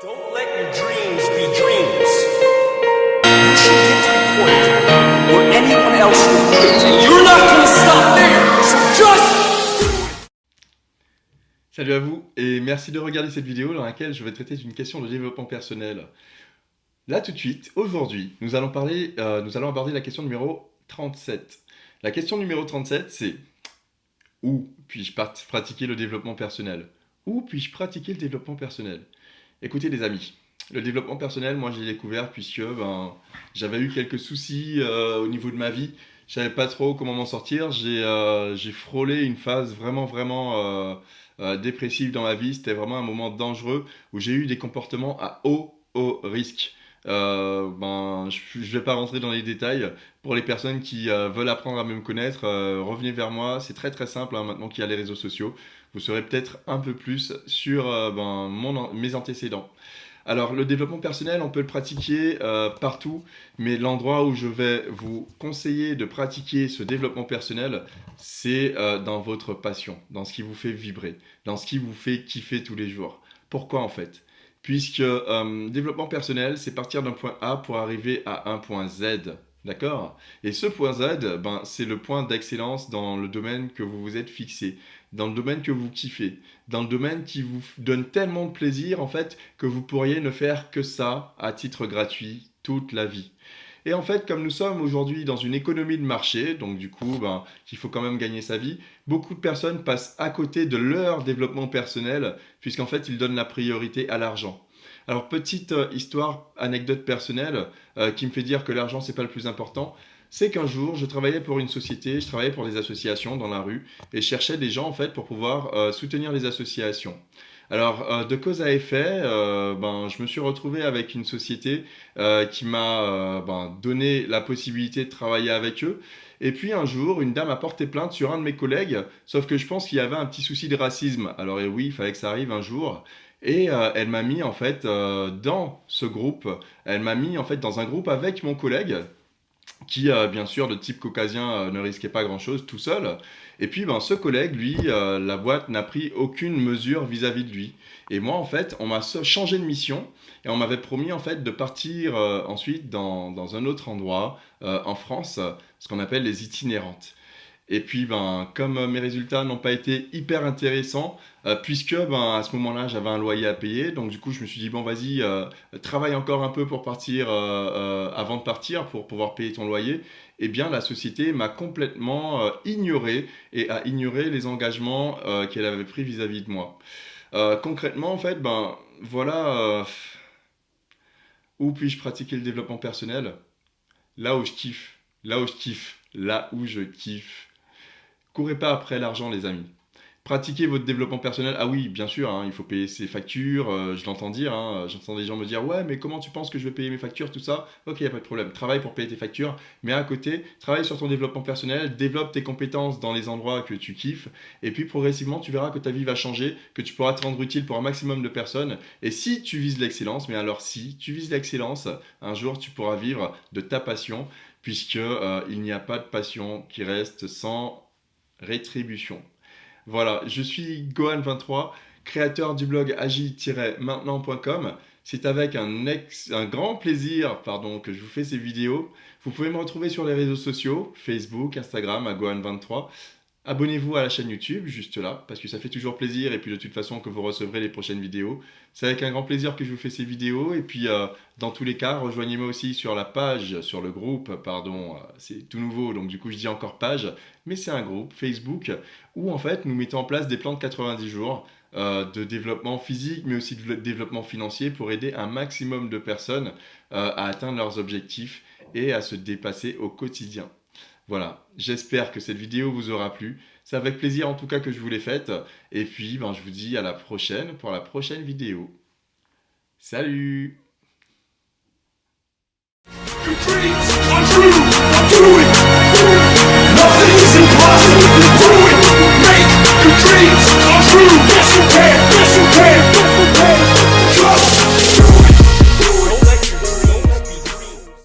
Don't let your dreams be dreams. You should get to the point where anyone else will quit, and you're not gonna stop there. So just... Salut à vous et merci de regarder cette vidéo dans laquelle je vais traiter d'une question de développement personnel. Là tout de suite, aujourd'hui, nous allons aborder la question numéro 37. La question numéro 37, c'est où puis-je pratiquer le développement personnel? Où puis-je pratiquer le développement personnel? Écoutez les amis, le développement personnel, moi j'ai découvert puisque j'avais eu quelques soucis au niveau de ma vie. Je savais pas trop comment m'en sortir. J'ai frôlé une phase vraiment dépressive dans ma vie. C'était vraiment un moment dangereux où j'ai eu des comportements à haut risque. Je vais pas rentrer dans les détails. Pour les personnes qui veulent apprendre à mieux me connaître, revenez vers moi. C'est très simple maintenant qu'il y a les réseaux sociaux. Vous saurez peut-être un peu plus sur mes antécédents. Alors, le développement personnel, on peut le pratiquer partout, mais l'endroit où je vais vous conseiller de pratiquer ce développement personnel, c'est dans votre passion, dans ce qui vous fait vibrer, dans ce qui vous fait kiffer tous les jours. Pourquoi en fait? Puisque développement personnel, c'est partir d'un point A pour arriver à un point Z. D'accord? Et ce point Z, c'est le point d'excellence dans le domaine que vous vous êtes fixé, dans le domaine que vous kiffez, dans le domaine qui vous donne tellement de plaisir en fait que vous pourriez ne faire que ça à titre gratuit toute la vie. Et en fait, comme nous sommes aujourd'hui dans une économie de marché, donc du coup, il faut quand même gagner sa vie, beaucoup de personnes passent à côté de leur développement personnel puisqu'en fait, ils donnent la priorité à l'argent. Alors, petite histoire, anecdote personnelle qui me fait dire que l'argent, c'est pas le plus important. C'est qu'un jour, je travaillais pour une société, je travaillais pour des associations dans la rue et je cherchais des gens en fait pour pouvoir soutenir les associations. Alors, de cause à effet, je me suis retrouvé avec une société qui m'a donné la possibilité de travailler avec eux. Et puis un jour, une dame a porté plainte sur un de mes collègues, sauf que je pense qu'il y avait un petit souci de racisme. Alors et oui, il fallait que ça arrive un jour. Et elle m'a mis en fait dans ce groupe, elle m'a mis en fait dans un groupe avec mon collègue qui, bien sûr, de type caucasien, ne risquait pas grand-chose tout seul. Et puis, ce collègue, lui, la boîte n'a pris aucune mesure vis-à-vis de lui. Et moi, en fait, on m'a changé de mission et on m'avait promis, en fait, de partir ensuite dans un autre endroit en France, ce qu'on appelle les itinérantes. Et puis, comme mes résultats n'ont pas été hyper intéressants, puisque à ce moment-là, j'avais un loyer à payer, donc du coup, je me suis dit, bon, vas-y, travaille encore un peu pour partir, avant de partir, pour pouvoir payer ton loyer. Eh bien, la société m'a complètement ignoré et a ignoré les engagements qu'elle avait pris vis-à-vis de moi. Concrètement, en fait, voilà, où puis-je pratiquer le développement personnel? Là où je kiffe, là où je kiffe, là où je kiffe. Courez pas après l'argent, les amis. Pratiquez votre développement personnel. Ah oui, bien sûr, il faut payer ses factures. Je l'entends dire. J'entends des gens me dire, ouais, mais comment tu penses que je vais payer mes factures, tout ça? Ok, il n'y a pas de problème. Travaille pour payer tes factures. Mais à côté, travaille sur ton développement personnel. Développe tes compétences dans les endroits que tu kiffes. Et puis progressivement, tu verras que ta vie va changer, que tu pourras te rendre utile pour un maximum de personnes. Et si tu vises l'excellence, mais alors si tu vises l'excellence, un jour, tu pourras vivre de ta passion, puisque il n'y a pas de passion qui reste sans rétribution. Voilà, je suis Gohan23, créateur du blog agi-maintenant.com. C'est avec un grand plaisir que je vous fais ces vidéos. Vous pouvez me retrouver sur les réseaux sociaux, Facebook, Instagram, à Gohan23. Abonnez-vous à la chaîne YouTube, juste là, parce que ça fait toujours plaisir, et puis de toute façon que vous recevrez les prochaines vidéos. C'est avec un grand plaisir que je vous fais ces vidéos, et puis dans tous les cas, rejoignez-moi aussi sur la page, sur le groupe, c'est tout nouveau, donc du coup je dis encore page, mais c'est un groupe Facebook, où en fait nous mettons en place des plans de 90 jours, de développement physique, mais aussi de développement financier, pour aider un maximum de personnes à atteindre leurs objectifs, et à se dépasser au quotidien. Voilà, j'espère que cette vidéo vous aura plu. C'est avec plaisir en tout cas que je vous l'ai faite. Et puis, je vous dis à la prochaine pour la prochaine vidéo. Salut! Your dreams are true.